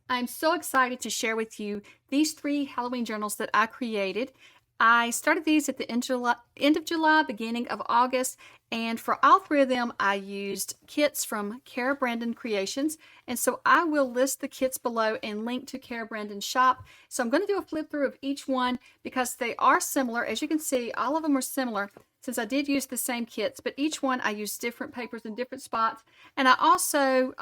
I'm so excited to share with you these 3 Halloween journals that I created. I started these at the end of July, beginning of August, and for all 3 of them, I used kits from Cara Creations. And so I will list the kits below and link to Cara Brandon's shop. So I'm going to do a flip through of each one because they are similar. As you can see, all of them are similar since I did use the same kits, but each one I used different papers in different spots. And I also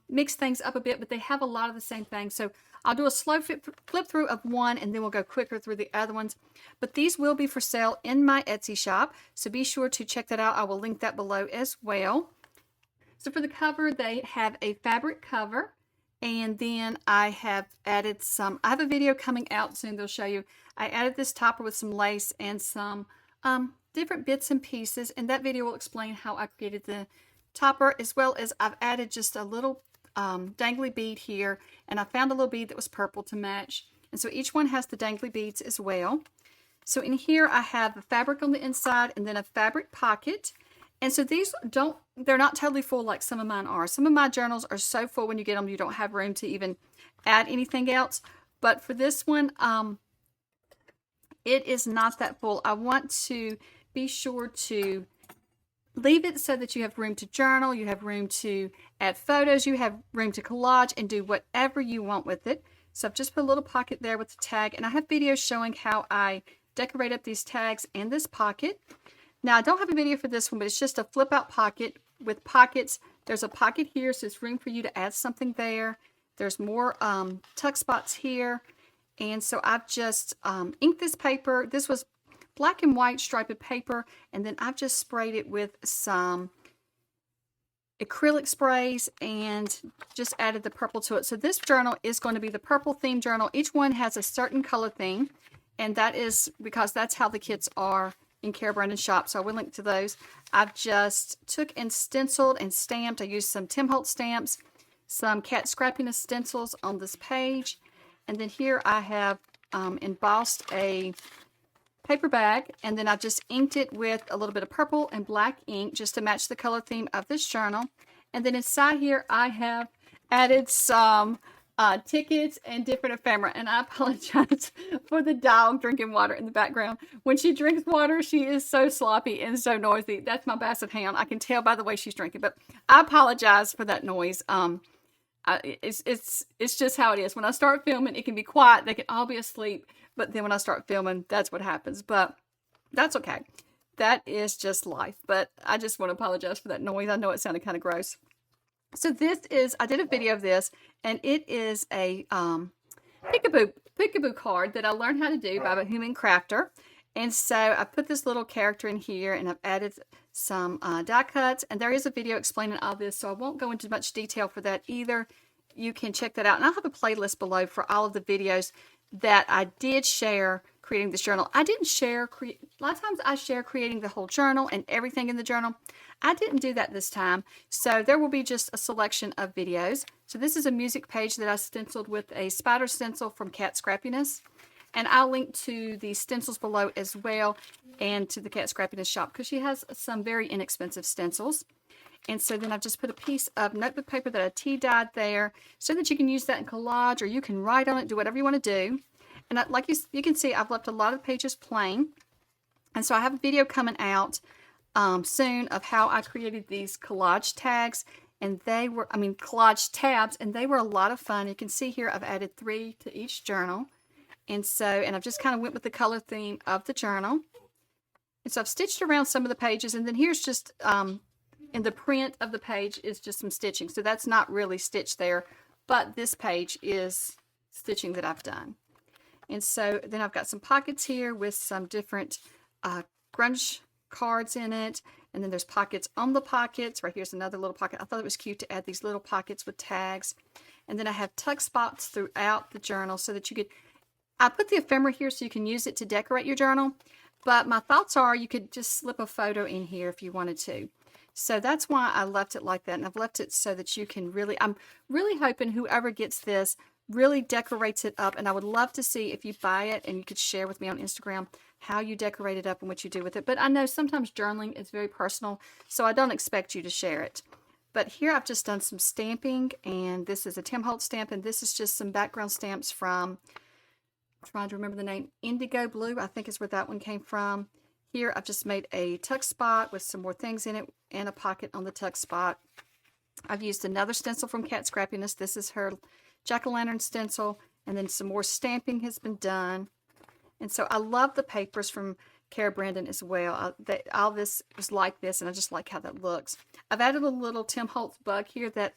mix things up a bit, but they have a lot of the same things. So I'll do a slow flip through of one and then we'll go quicker through the other ones. But these will be for sale in my Etsy shop, so be sure to check that out. I will link that below as well. So for the cover, they have a fabric cover, and then I have added some, I have a video coming out soon, they'll show you. I added this topper with some lace and some different bits and pieces, and that video will explain how I created the topper, as well as I've added just a little dangly bead here, and I found a little bead that was purple to match, and so each one has the dangly beads as well. So in here I have a fabric on the inside and then a fabric pocket, and so these they're not totally full like some of mine are. Some of my journals are so full when you get them you don't have room to even add anything else, but for this one it is not that full. I want to be sure to leave it so that you have room to journal, you have room to add photos, you have room to collage and do whatever you want with it. So I've just put a little pocket there with the tag, and I have videos showing how I decorate up these tags and this pocket. Now I don't have a video for this one, but it's just a flip out pocket with pockets. There's a pocket here, so it's room for you to add something there. There's more tuck spots here. And so I've just inked this paper. This was black and white striped paper, and then I've just sprayed it with some acrylic sprays and just added the purple to it. So this journal is going to be the purple theme journal. Each one has a certain color theme, and that is because that's how the kits are in Cara Brandon's shop. So I will link to those. I've just took and stenciled and stamped. I used some Tim Holtz stamps, some cat scrappiness stencils on this page, and then here I have embossed a paper bag, and then I just inked it with a little bit of purple and black ink just to match the color theme of this journal. And then inside here I have added some tickets and different ephemera, and I apologize for the dog drinking water in the background. When she drinks water, she is so sloppy and so noisy. That's my basset hound. I can tell by the way she's drinking, but I apologize for that noise. It's just how it is. When I start filming, it can be quiet. They can all be asleep. But then when I start filming, that's what happens. But that's okay. That is just life. But I just want to apologize for that noise. I know it sounded kind of gross. So this is, I did a video of this, and it is a peekaboo card that I learned how to do by a human crafter. And so I put this little character in here, and I've added some die cuts, and there is a video explaining all this, so I won't go into much detail for that either. You can check that out, and I'll have a playlist below for all of the videos that I did share creating this journal. I didn't share, a lot of times I share creating the whole journal and everything in the journal. I didn't do that this time, so there will be just a selection of videos. So this is a music page that I stenciled with a spider stencil from Cat Scrappiness, and I'll link to the stencils below as well, and to the Cat Scrappiness shop, because she has some very inexpensive stencils. And so then I've just put a piece of notebook paper that I tea-dyed there so that you can use that in collage, or you can write on it, do whatever you want to do. And like you can see, I've left a lot of pages plain. And so I have a video coming out soon of how I created these collage tags. And they were, collage tabs, and they were a lot of fun. You can see here I've added 3 to each journal. And I've just kind of went with the color theme of the journal. And so I've stitched around some of the pages, and then here's just... in the print of the page is just some stitching. So that's not really stitched there, but this page is stitching that I've done. And so then I've got some pockets here with some different grunge cards in it. And then there's pockets on the pockets. Right here's another little pocket. I thought it was cute to add these little pockets with tags. And then I have tuck spots throughout the journal so that you could, I put the ephemera here so you can use it to decorate your journal. But my thoughts are you could just slip a photo in here if you wanted to. So that's why I left it like that, and I've left it so that you can really, I'm really hoping whoever gets this really decorates it up, and I would love to see if you buy it, and you could share with me on Instagram how you decorate it up and what you do with it. But I know sometimes journaling is very personal, so I don't expect you to share it. But here I've just done some stamping, and this is a Tim Holtz stamp, and this is just some background stamps from, I'm trying to remember the name, Indigo Blue, I think is where that one came from. Here I've just made a tuck spot with some more things in it and a pocket on the tuck spot. I've used another stencil from Cat Scrappiness. This is her jack-o'-lantern stencil, and then some more stamping has been done. And so I love the papers from Cara Brandon as well. All this was like this, and I just like how that looks. I've added a little Tim Holtz bug here that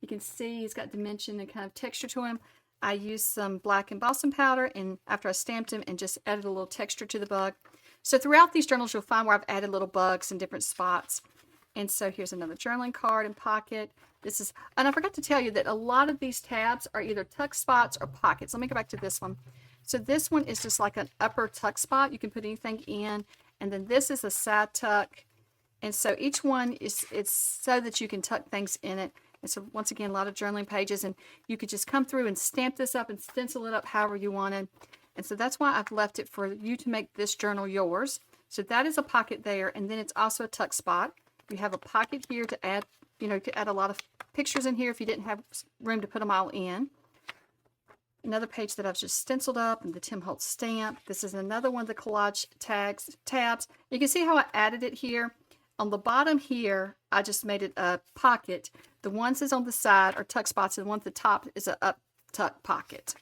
you can see he's got dimension and kind of texture to him. I used some black embossing powder, and after I stamped him, and just added a little texture to the bug. So throughout these journals, you'll find where I've added little bugs in different spots. And so here's another journaling card and pocket. And I forgot to tell you that a lot of these tabs are either tuck spots or pockets. Let me go back to this one. So this one is just like an upper tuck spot. You can put anything in. And then this is a side tuck. And so each one it's so that you can tuck things in it. And so once again, a lot of journaling pages. And you could just come through and stamp this up and stencil it up however you wanted. And so that's why I've left it for you to make this journal yours. So that is a pocket there. And then it's also a tuck spot. You have a pocket here to add, you could add a lot of pictures in here if you didn't have room to put them all in. Another page that I've just stenciled up, and the Tim Holtz stamp. This is another one of the collage tabs. You can see how I added it here. On the bottom here, I just made it a pocket. The ones that's on the side are tuck spots, and the one at the top is a up tuck pocket.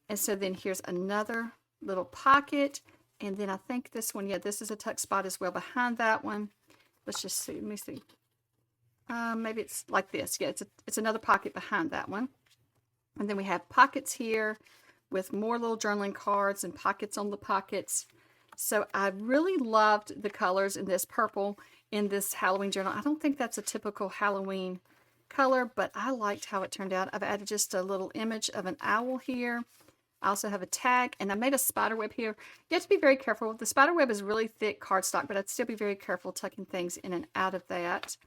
And so then here's another little pocket. And then I think this one, yeah, this is a tuck spot as well behind that one. Let's just see. Let me see. Maybe it's like this. Yeah, it's another pocket behind that one. And then we have pockets here with more little journaling cards and pockets on the pockets. So I really loved the colors in this purple in this Halloween journal. I don't think that's a typical Halloween color, but I liked how it turned out. I've added just a little image of an owl here. I also have a tag, and I made a spider web here. You have to be very careful. The spider web is really thick cardstock, but I'd still be very careful tucking things in and out of that.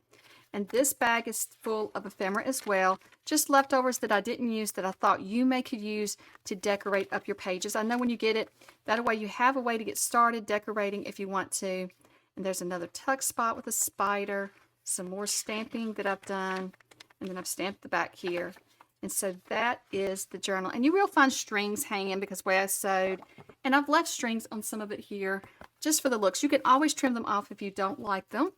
And this bag is full of ephemera as well. Just leftovers that I didn't use that I thought you could use to decorate up your pages. I know when you get it, that way you have a way to get started decorating if you want to. And there's another tuck spot with a spider. Some more stamping that I've done. And then I've stamped the back here. And so that is the journal. And you will find strings hanging because where I sewed. And I've left strings on some of it here just for the looks. You can always trim them off if you don't like them.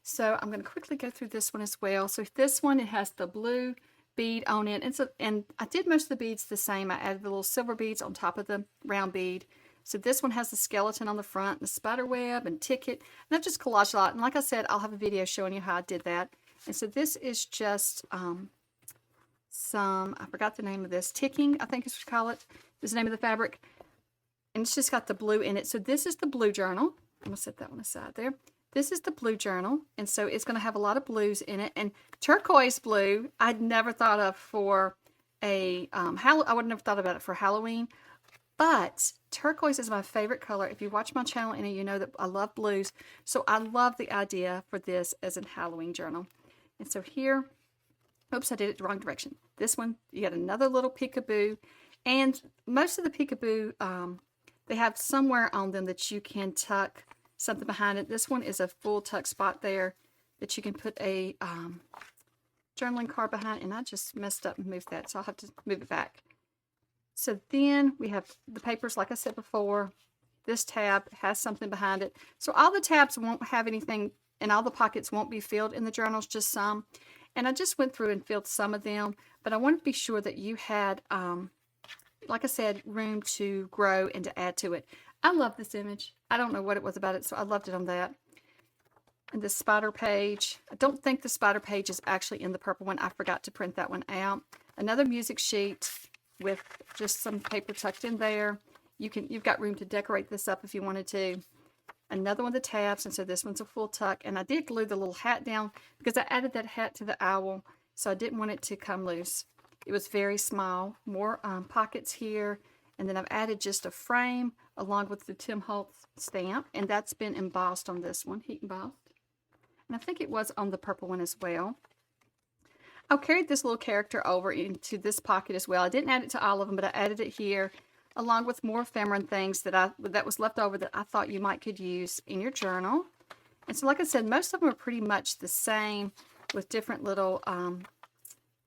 So I'm going to quickly go through this one as well. So this one, it has the blue bead on it. And I did most of the beads the same. I added the little silver beads on top of the round bead. So this one has the skeleton on the front, the spider web and ticket. And I've just collaged a lot. And like I said, I'll have a video showing you how I did that. And so this is just I forgot the name of this, ticking, I think is what you call it. This is the name of the fabric. And it's just got the blue in it. So this is the blue journal. I'm going to set that one aside there. This is the blue journal, and so it's going to have a lot of blues in it. And turquoise blue, I'd never thought of for I would never thought about it for Halloween, but turquoise is my favorite color. If you watch my channel, and you know that I love blues, so I love the idea for this as a Halloween journal. And so here, oops, I did it the wrong direction. This one, you got another little peekaboo, and most of the peekaboo, they have somewhere on them that you can tuck something behind it. This one is a full tuck spot there that you can put a journaling card behind, and I just messed up and moved that, so I'll have to move it back. So then we have the papers, like I said before. This tab has something behind it. So all the tabs won't have anything, and all the pockets won't be filled in the journals, just some. And I just went through and filled some of them, but I wanted to be sure that you had, like I said, room to grow and to add to it. I love this image. I don't know what it was about it, so I loved it on that. And this spider page, I don't think the spider page is actually in the purple one. I forgot to print that one out. Another music sheet with just some paper tucked in there. You've got room to decorate this up if you wanted to. Another one of the tabs, and so this one's a full tuck. And I did glue the little hat down because I added that hat to the owl, so I didn't want it to come loose. It was very small. More pockets here. And then I've added just a frame along with the Tim Holtz stamp, and that's been embossed on this one, heat embossed. And I think it was on the purple one as well. I carried this little character over into this pocket as well. I didn't add it to all of them, but I added it here along with more ephemera things that was left over that I thought you could use in your journal. And so like I said, most of them are pretty much the same. with different little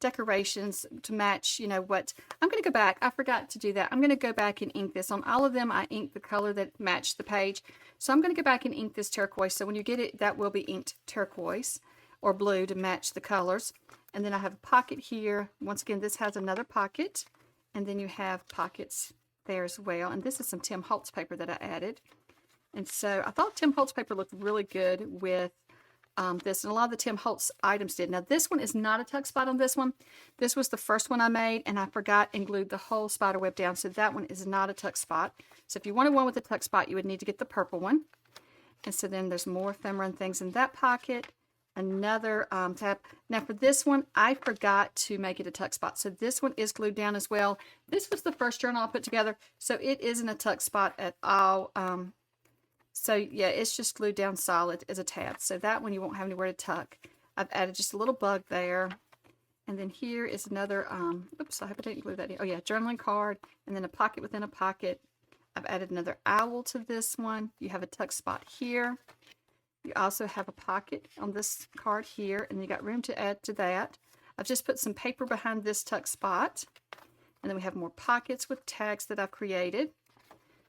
decorations to match, you know, what. I'm going to go back. I forgot to do that. I'm going to go back and ink this. On all of them, I inked the color that matched the page. So I'm going to go back and ink this turquoise. So when you get it, that will be inked turquoise or blue to match the colors. And then I have a pocket here. Once again, this has another pocket. And then you have pockets there as well. And this is some Tim Holtz paper that I added. And so I thought Tim Holtz paper looked really good with this, and a lot of the Tim Holtz items did. Now this one is not a tuck spot on this one. This was the first one I made, and I forgot and glued the whole spider web down, so that one is not a tuck spot. So if you wanted one with a tuck spot, you would need to get the purple one. And so then there's more ephemera and things in that pocket. Another tab. Now for this one, I forgot to make it a tuck spot, so this one is glued down as well. This was the first journal I put together, so it isn't a tuck spot at all. So yeah, it's just glued down solid as a tab. So that one you won't have anywhere to tuck. I've added just a little bug there. And then here is another, oops, I hope I didn't glue that in. Oh yeah, journaling card, and then a pocket within a pocket. I've added another owl to this one. You have a tuck spot here. You also have a pocket on this card here, and you got room to add to that. I've just put some paper behind this tuck spot. And then we have more pockets with tags that I've created.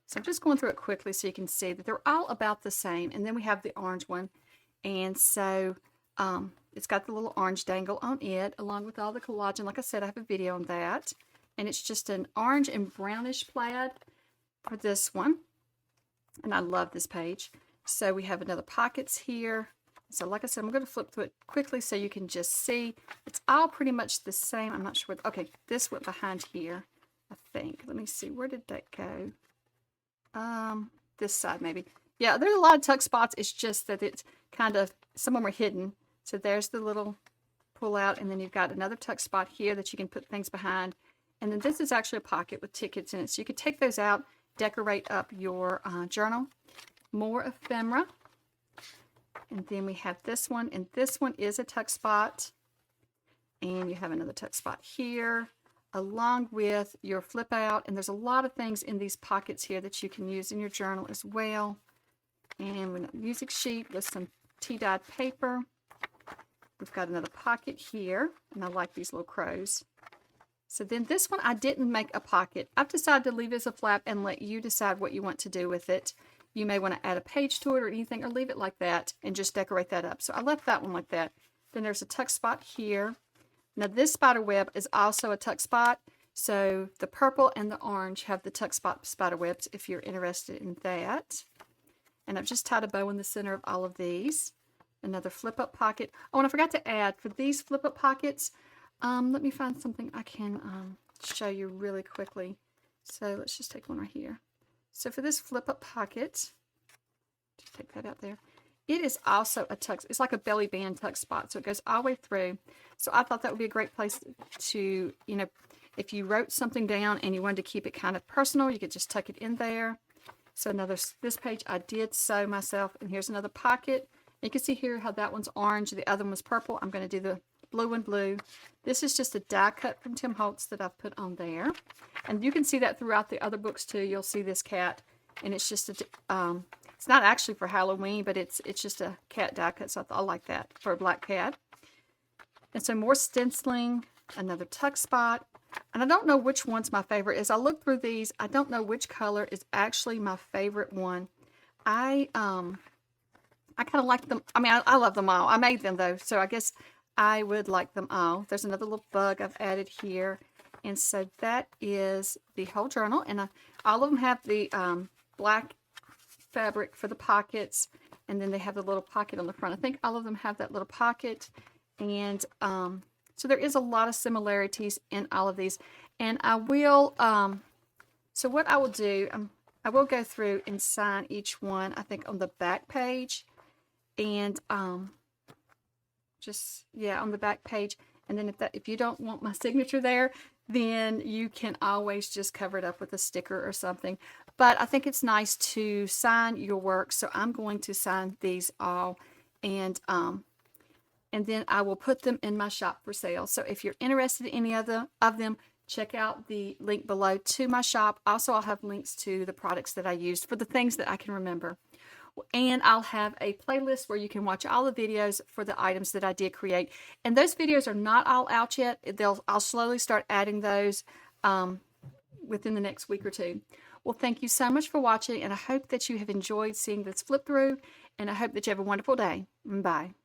So I'm just going through it quickly so you can see that they're all about the same. And then we have the orange one. And so it's got the little orange dangle on it, along with all the collagen. Like I said, I have a video on that. And it's just an orange and brownish plaid for this one. And I love this page. So we have another pockets here. So like I said, I'm going to flip through it quickly so you can just see. It's all pretty much the same. I'm not sure. Okay, this went behind here, I think. Let me see. Where did that go? This side maybe. Yeah, there's a lot of tuck spots. It's just that it's kind of, some of them are hidden. So there's the little pull out, and then you've got another tuck spot here that you can put things behind. And then this is actually a pocket with tickets in it. So you could take those out, decorate up your journal. More ephemera. And then we have this one, and this one is a tuck spot. And you have another tuck spot here, along with your flip out. And there's a lot of things in these pockets here that you can use in your journal as well. And with a music sheet with some tea-dyed paper. We've got another pocket here, and I like these little crows. So then this one, I didn't make a pocket. I've decided to leave it as a flap and let you decide what you want to do with it. You may want to add a page to it or anything, or leave it like that and just decorate that up. So I left that one like that. Then there's a tuck spot here. Now this spider web is also a tuck spot. So the purple and the orange have the tuck spot spider webs if you're interested in that. And I've just tied a bow in the center of all of these. Another flip up pocket. Oh, and I forgot to add for these flip up pockets. Let me find something I can show you really quickly. So let's just take one right here. So for this flip up pocket, just take that out there. It is also a tuck. It's like a belly band tuck spot. So it goes all the way through. So I thought that would be a great place to, you know, if you wrote something down and you wanted to keep it kind of personal, you could just tuck it in there. So this page I did sew myself. And here's another pocket. You can see here how that one's orange. The other one was purple. I'm going to do the blue and blue. This is just a die cut from Tim Holtz that I've put on there. And you can see that throughout the other books too. You'll see this cat. And it's just a, it's not actually for Halloween, but it's just a cat die cut. So I like that for a black cat. And so more stenciling, another tuck spot. And I don't know which one's my favorite. As I look through these, I don't know which color is actually my favorite one. I kind of like them. I mean, I love them all. I made them though, so I guess I would like them all. There's another little bug I've added here. And so that is the whole journal. And all of them have the black fabric for the pockets. And then they have the little pocket on the front. I think all of them have that little pocket. And so there is a lot of similarities in all of these. And I will, so what I will do, I will go through and sign each one, I think, on the back page. And just, yeah, on the back page. And then if you don't want my signature there, then you can always just cover it up with a sticker or something. But I think it's nice to sign your work. So I'm going to sign these all. And then I will put them in my shop for sale. So if you're interested in any of them, check out the link below to my shop. Also, I'll have links to the products that I used for the things that I can remember. And I'll have a playlist where you can watch all the videos for the items that I did create. And those videos are not all out yet. I'll slowly start adding those within the next week or two. Well, thank you so much for watching, and I hope that you have enjoyed seeing this flip through, and I hope that you have a wonderful day. Bye.